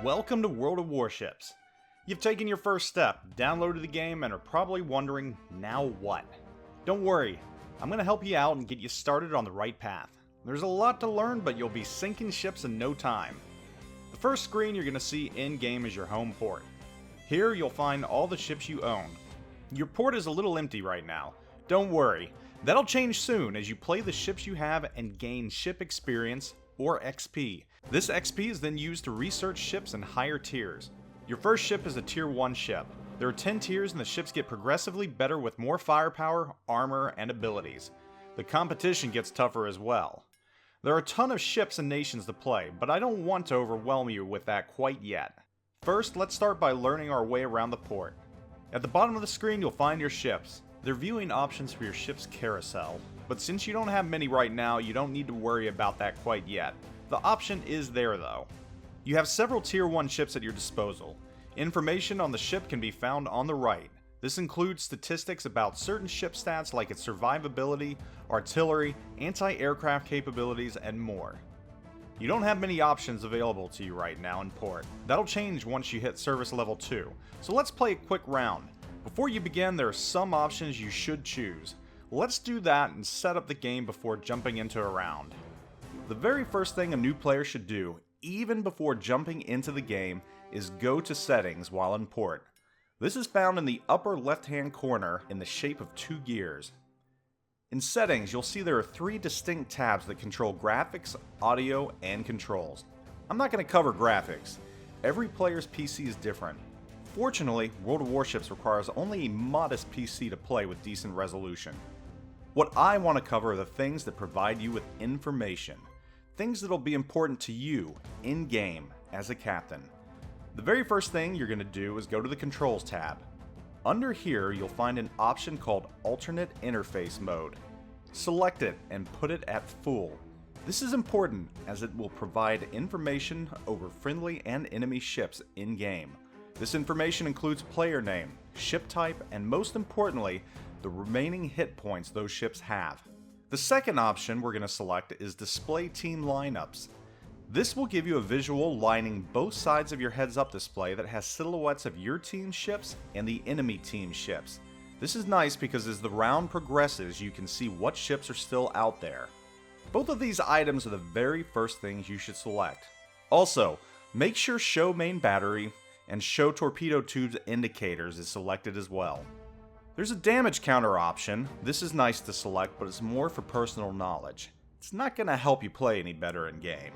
Welcome to World of Warships. You've taken your first step, downloaded the game, and are probably wondering, now what? Don't worry, I'm going to help you out and get you started on the right path. There's a lot to learn, but you'll be sinking ships in no time. The first screen you're going to see in-game is your home port. Here you'll find all the ships you own. Your port is a little empty right now. Don't worry, that'll change soon as you play the ships you have and gain ship experience, or XP. This XP is then used to research ships in higher tiers. Your first ship is a tier 1 ship. There are 10 tiers and the ships get progressively better with more firepower, armor, and abilities. The competition gets tougher as well. There are a ton of ships and nations to play, but I don't want to overwhelm you with that quite yet. First, let's start by learning our way around the port. At the bottom of the screen you'll find your ships. They're viewing options for your ship's carousel, but since you don't have many right now, you don't need to worry about that quite yet. The option is there though. You have several tier 1 ships at your disposal. Information on the ship can be found on the right. This includes statistics about certain ship stats like its survivability, artillery, anti-aircraft capabilities, and more. You don't have many options available to you right now in port. That'll change once you hit service level 2, so let's play a quick round. Before you begin, there are some options you should choose. Let's do that and set up the game before jumping into a round. The very first thing a new player should do, even before jumping into the game, is go to settings while in port. This is found in the upper left hand corner in the shape of 2 gears. In settings, you'll see there are 3 distinct tabs that control graphics, audio, and controls. I'm not going to cover graphics. Every player's PC is different. Fortunately, World of Warships requires only a modest PC to play with decent resolution. What I want to cover are the things that provide you with information. Things that'll be important to you in-game as a captain. The very first thing you're going to do is go to the Controls tab. Under here, you'll find an option called Alternate Interface Mode. Select it and put it at full. This is important as it will provide information over friendly and enemy ships in-game. This information includes player name, ship type, and most importantly, the remaining hit points those ships have. The second option we're going to select is Display Team Lineups. This will give you a visual lining both sides of your heads-up display that has silhouettes of your team's ships and the enemy team's ships. This is nice because as the round progresses, you can see what ships are still out there. Both of these items are the very first things you should select. Also, make sure Show Main Battery and Show Torpedo Tubes Indicators is selected as well. There's a damage counter option. This is nice to select, but it's more for personal knowledge. It's not going to help you play any better in game.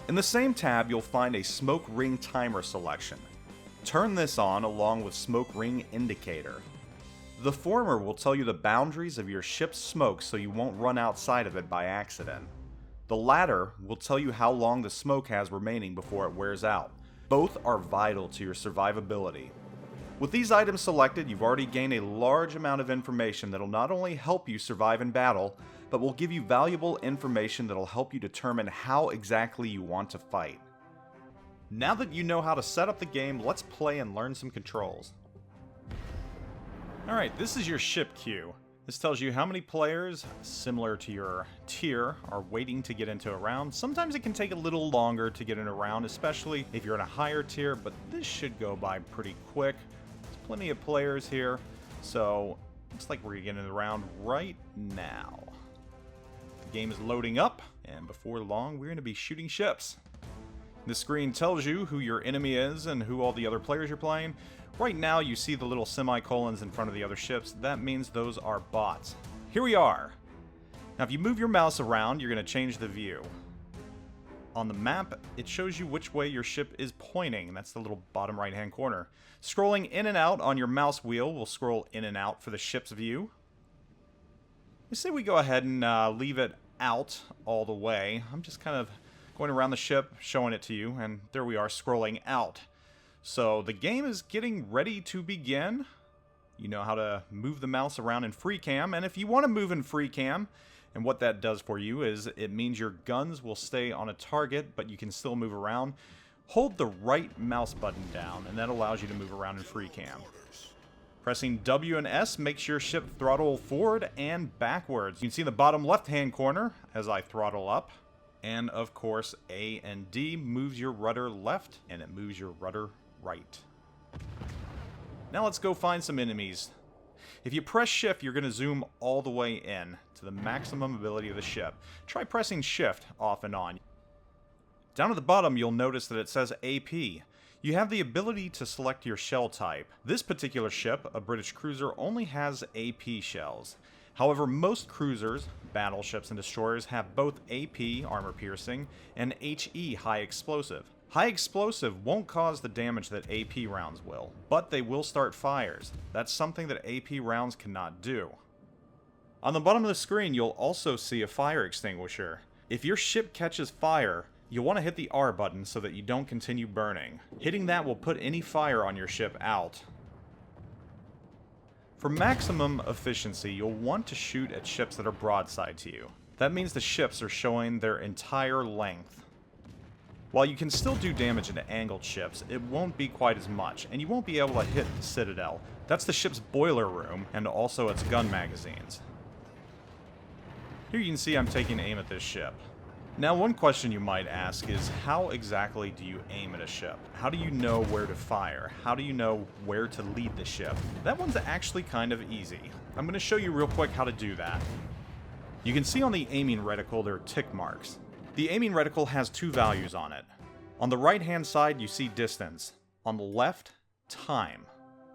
In the same tab, you'll find a Smoke Ring Timer selection. Turn this on along with Smoke Ring Indicator. The former will tell you the boundaries of your ship's smoke so you won't run outside of it by accident. The latter will tell you how long the smoke has remaining before it wears out. Both are vital to your survivability. With these items selected, you've already gained a large amount of information that'll not only help you survive in battle, but will give you valuable information that'll help you determine how exactly you want to fight. Now that you know how to set up the game, let's play and learn some controls. Alright, this is your ship queue. This tells you how many players, similar to your tier, are waiting to get into a round. Sometimes it can take a little longer to get in a round, especially if you're in a higher tier, but this should go by pretty quick. There's plenty of players here, so looks like we're going to get in the round right now. The game is loading up, and before long, we're going to be shooting ships. This screen tells you who your enemy is and who all the other players you're playing. Right now you see the little semicolons in front of the other ships. That means those are bots. Here we are. Now if you move your mouse around, you're going to change the view. On the map, it shows you which way your ship is pointing. That's the little bottom right hand corner. Scrolling in and out on your mouse wheel will scroll in and out for the ship's view. I say we go ahead and leave it out all the way. I'm just kind of going around the ship, showing it to you, and there we are scrolling out. So the game is getting ready to begin. You know how to move the mouse around in free cam, and if you want to move in free cam, and what that does for you is it means your guns will stay on a target, but you can still move around. Hold the right mouse button down, and that allows you to move around in free cam. Pressing W and S makes your ship throttle forward and backwards. You can see in the bottom left hand corner as I throttle up. And of course, A and D moves your rudder left, and it moves your rudder right. Now let's go find some enemies. If you press shift, you're going to zoom all the way in to the maximum ability of the ship. Try pressing shift off and on. Down at the bottom, you'll notice that it says AP. You have the ability to select your shell type. This particular ship, a British cruiser, only has AP shells. However, most cruisers, battleships, and destroyers have both AP, armor piercing, and HE, high explosive. High explosive won't cause the damage that AP rounds will, but they will start fires. That's something that AP rounds cannot do. On the bottom of the screen, you'll also see a fire extinguisher. If your ship catches fire, you'll want to hit the R button so that you don't continue burning. Hitting that will put any fire on your ship out. For maximum efficiency, you'll want to shoot at ships that are broadside to you. That means the ships are showing their entire length. While you can still do damage into angled ships, it won't be quite as much, and you won't be able to hit the Citadel. That's the ship's boiler room, and also its gun magazines. Here you can see I'm taking aim at this ship. Now, one question you might ask is, how exactly do you aim at a ship? How do you know where to fire? How do you know where to lead the ship? That one's actually kind of easy. I'm going to show you real quick how to do that. You can see on the aiming reticle there are tick marks. The aiming reticle has two values on it. On the right-hand side, you see distance. On the left, time.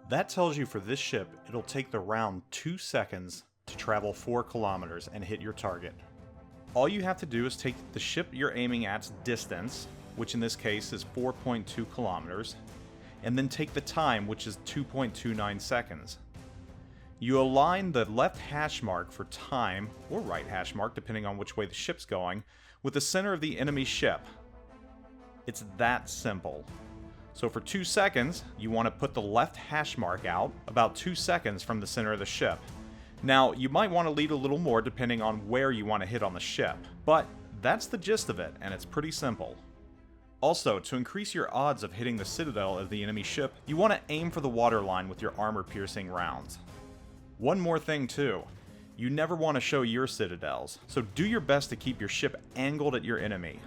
That tells you for this ship, it'll take the round 2 seconds to travel 4 kilometers and hit your target. All you have to do is take the ship you're aiming at's distance, which in this case is 4.2 kilometers, and then take the time, which is 2.29 seconds. You align the left hash mark for time, or right hash mark depending on which way the ship's going, with the center of the enemy ship. It's that simple. So for 2 seconds, you want to put the left hash mark out about 2 seconds from the center of the ship. Now, you might want to lead a little more depending on where you want to hit on the ship, but that's the gist of it, and it's pretty simple. Also, to increase your odds of hitting the Citadel of the enemy ship, you want to aim for the waterline with your armor-piercing rounds. One more thing too, you never want to show your Citadels, so do your best to keep your ship angled at your enemy.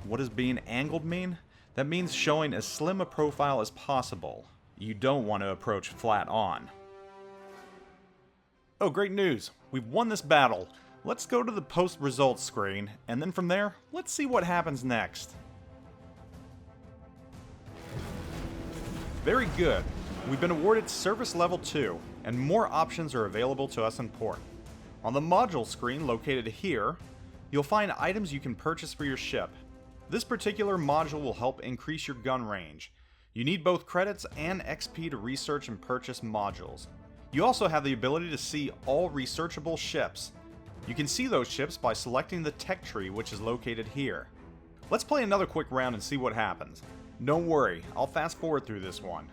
What does being angled mean? That means showing as slim a profile as possible. You don't want to approach flat on. Oh, great news! We've won this battle! Let's go to the post-results screen, and then from there, let's see what happens next. Very good. We've been awarded Service Level 2, and more options are available to us in port. On the module screen located here, you'll find items you can purchase for your ship. This particular module will help increase your gun range. You need both credits and XP to research and purchase modules. You also have the ability to see all researchable ships. You can see those ships by selecting the tech tree, which is located here. Let's play another quick round and see what happens. Don't worry, I'll fast forward through this one.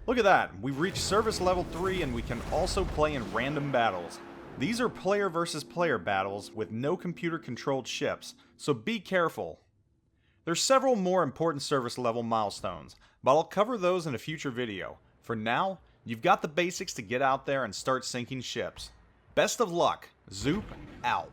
Look at that, we've reached Service Level 3 and we can also play in random battles. These are player versus player battles with no computer controlled ships, so be careful. There's several more important service level milestones, but I'll cover those in a future video. For now, you've got the basics to get out there and start sinking ships. Best of luck. Zoup out.